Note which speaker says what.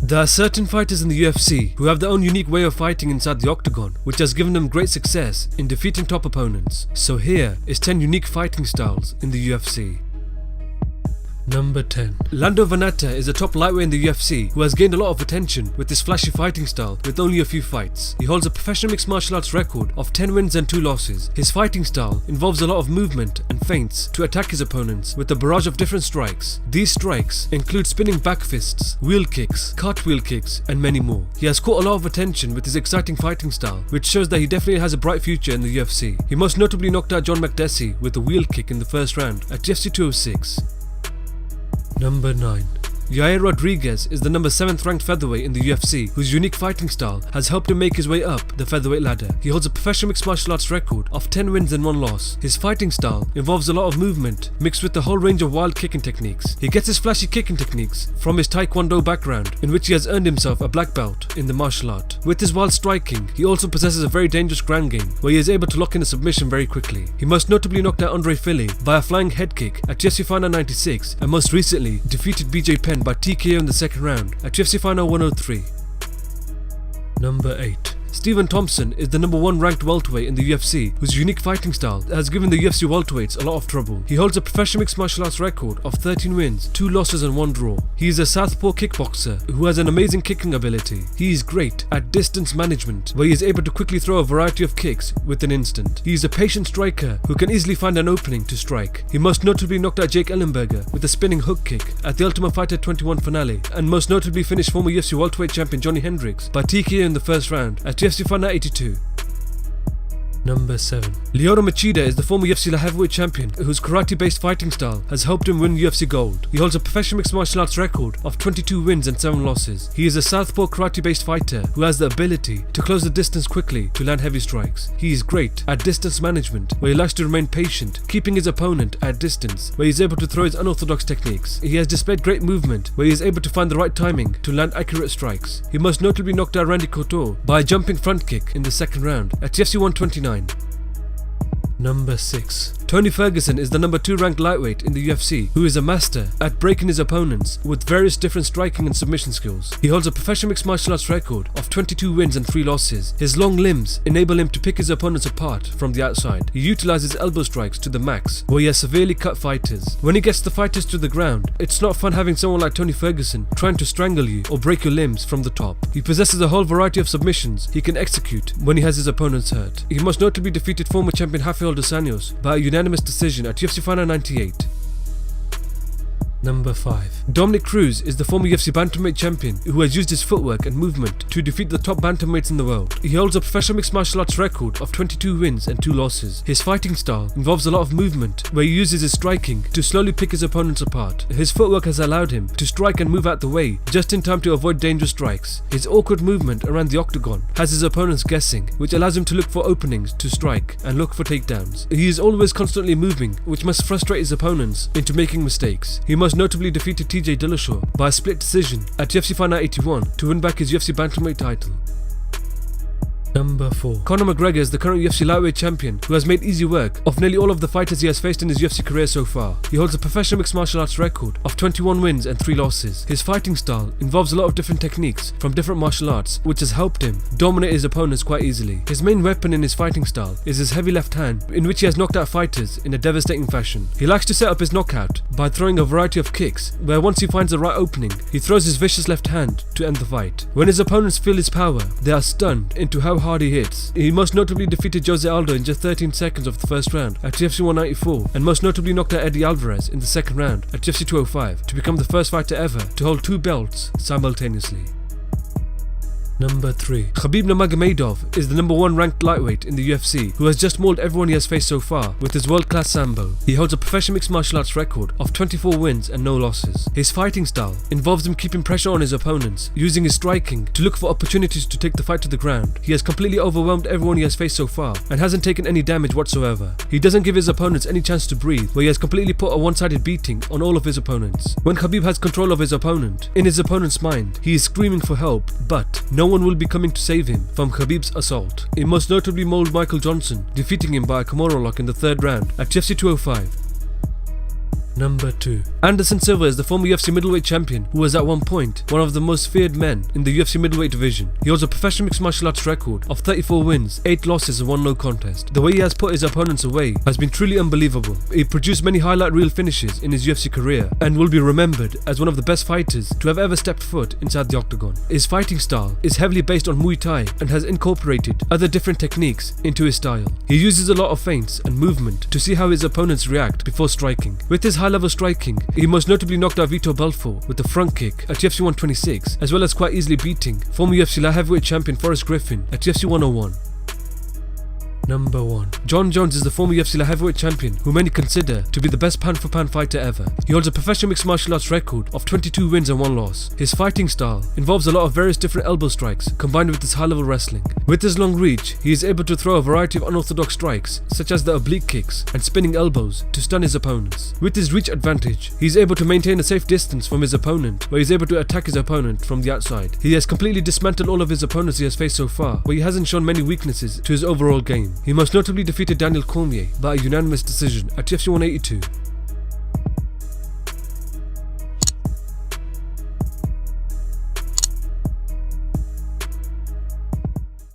Speaker 1: There are certain fighters in the UFC who have their own unique way of fighting inside the octagon, which has given them great success in defeating top opponents. So here is 10 unique fighting styles in the UFC. Number 10. Lando Vannata is a top lightweight in the UFC who has gained a lot of attention with his flashy fighting style with only a few fights. He holds a professional mixed martial arts record of 10 wins and 2 losses. His fighting style involves a lot of movement and feints to attack his opponents with a barrage of different strikes. These strikes include spinning back fists, wheel kicks, cartwheel kicks, and many more. He has caught a lot of attention with his exciting fighting style, which shows that he definitely has a bright future in the UFC. He most notably knocked out Jon Jones with a wheel kick in the first round at UFC 206. Number 9. Yair Rodriguez is the number 7th ranked featherweight in the UFC, whose unique fighting style has helped him make his way up the featherweight ladder. He holds a professional mixed martial arts record of 10 wins and 1 loss. His fighting style involves a lot of movement mixed with the whole range of wild kicking techniques. He gets his flashy kicking techniques from his taekwondo background, in which he has earned himself a black belt in the martial art. With his wild striking, he also possesses a very dangerous ground game where he is able to lock in a submission very quickly. He most notably knocked out Andre Fili by a flying head kick at UFC Final 96 and most recently defeated BJ Penn by TKO in the second round at UFC Final 103. Number 8. Stephen Thompson is the number 1 ranked welterweight in the UFC, whose unique fighting style has given the UFC welterweights a lot of trouble. He holds a professional mixed martial arts record of 13 wins, 2 losses and 1 draw. He is a southpaw kickboxer who has an amazing kicking ability. He is great at distance management, where he is able to quickly throw a variety of kicks with an instant. He is a patient striker who can easily find an opening to strike. He most notably knocked out Jake Ellenberger with a spinning hook kick at the Ultimate Fighter 21 finale, and most notably finished former UFC welterweight champion Johnny Hendricks by TKO in the first round at UFC Final 82. Number 7. Lyoto Machida is the former UFC light heavyweight champion whose karate-based fighting style has helped him win UFC gold. He holds a professional mixed martial arts record of 22 wins and 7 losses. He is a southpaw karate-based fighter who has the ability to close the distance quickly to land heavy strikes. He is great at distance management, where he likes to remain patient, keeping his opponent at distance, where he is able to throw his unorthodox techniques. He has displayed great movement, where he is able to find the right timing to land accurate strikes. He most notably knocked out Randy Couture by a jumping front kick in the second round at UFC 129. Number 6. Tony Ferguson is the number 2 ranked lightweight in the UFC, who is a master at breaking his opponents with various different striking and submission skills. He holds a professional mixed martial arts record of 22 wins and 3 losses. His long limbs enable him to pick his opponents apart from the outside. He utilizes elbow strikes to the max, where he has severely cut fighters. When he gets the fighters to the ground, it's not fun having someone like Tony Ferguson trying to strangle you or break your limbs from the top. He possesses a whole variety of submissions he can execute when he has his opponents hurt. He most notably defeated former champion Rafael dos Anjos by a unanimous decision at UFC Final 98. Number 5. Dominick Cruz is the former UFC bantamweight champion who has used his footwork and movement to defeat the top bantamweights in the world. He holds a professional mixed martial arts record of 22 wins and 2 losses. His fighting style involves a lot of movement, where he uses his striking to slowly pick his opponents apart. His footwork has allowed him to strike and move out the way just in time to avoid dangerous strikes. His awkward movement around the octagon has his opponents guessing, which allows him to look for openings to strike and look for takedowns. He is always constantly moving, which must frustrate his opponents into making mistakes. He most notably defeated TJ Dillashaw by a split decision at UFC Final 81 to win back his UFC bantamweight title. Number 4. Conor McGregor is the current UFC lightweight champion who has made easy work of nearly all of the fighters he has faced in his UFC career so far. He holds a professional mixed martial arts record of 21 wins and 3 losses. His fighting style involves a lot of different techniques from different martial arts, which has helped him dominate his opponents quite easily. His main weapon in his fighting style is his heavy left hand, in which he has knocked out fighters in a devastating fashion. He likes to set up his knockout by throwing a variety of kicks, where once he finds the right opening, he throws his vicious left hand to end the fight. When his opponents feel his power, they are stunned into how hard he hits. He most notably defeated Jose Aldo in just 13 seconds of the first round at UFC 194, and most notably knocked out Eddie Alvarez in the second round at UFC 205 to become the first fighter ever to hold 2 belts simultaneously. Number 3. Khabib Nurmagomedov is the number 1 ranked lightweight in the UFC who has just mauled everyone he has faced so far with his world-class sambo. He holds a professional mixed martial arts record of 24 wins and no losses. His fighting style involves him keeping pressure on his opponents, using his striking to look for opportunities to take the fight to the ground. He has completely overwhelmed everyone he has faced so far and hasn't taken any damage whatsoever. He doesn't give his opponents any chance to breathe, where he has completely put a one-sided beating on all of his opponents. When Khabib has control of his opponent, in his opponent's mind, he is screaming for help, but no one will be coming to save him from Khabib's assault. He most notably mauled Michael Johnson, defeating him by a Kimura lock in the third round at UFC 205. Number 2. Anderson Silva is the former UFC middleweight champion who was at one point one of the most feared men in the UFC middleweight division. He holds a professional mixed martial arts record of 34 wins, 8 losses and 1 no contest. The way he has put his opponents away has been truly unbelievable. He produced many highlight reel finishes in his UFC career and will be remembered as one of the best fighters to have ever stepped foot inside the octagon. His fighting style is heavily based on Muay Thai and has incorporated other different techniques into his style. He uses a lot of feints and movement to see how his opponents react before striking. With his high-level striking, he most notably knocked out Vitor Belfort with the front kick at UFC 126, as well as quite easily beating former UFC light heavyweight champion Forrest Griffin at UFC 101. Number 1. Jon Jones is the former UFC light heavyweight champion who many consider to be the best pound-for-pound fighter ever. He holds a professional mixed martial arts record of 22 wins and 1 loss. His fighting style involves a lot of various different elbow strikes combined with his high-level wrestling. With his long reach, he is able to throw a variety of unorthodox strikes such as the oblique kicks and spinning elbows to stun his opponents. With his reach advantage, he is able to maintain a safe distance from his opponent where he is able to attack his opponent from the outside. He has completely dismantled all of his opponents he has faced so far, but he hasn't shown many weaknesses to his overall game. He most notably defeated Daniel Cormier by a unanimous decision at UFC 182.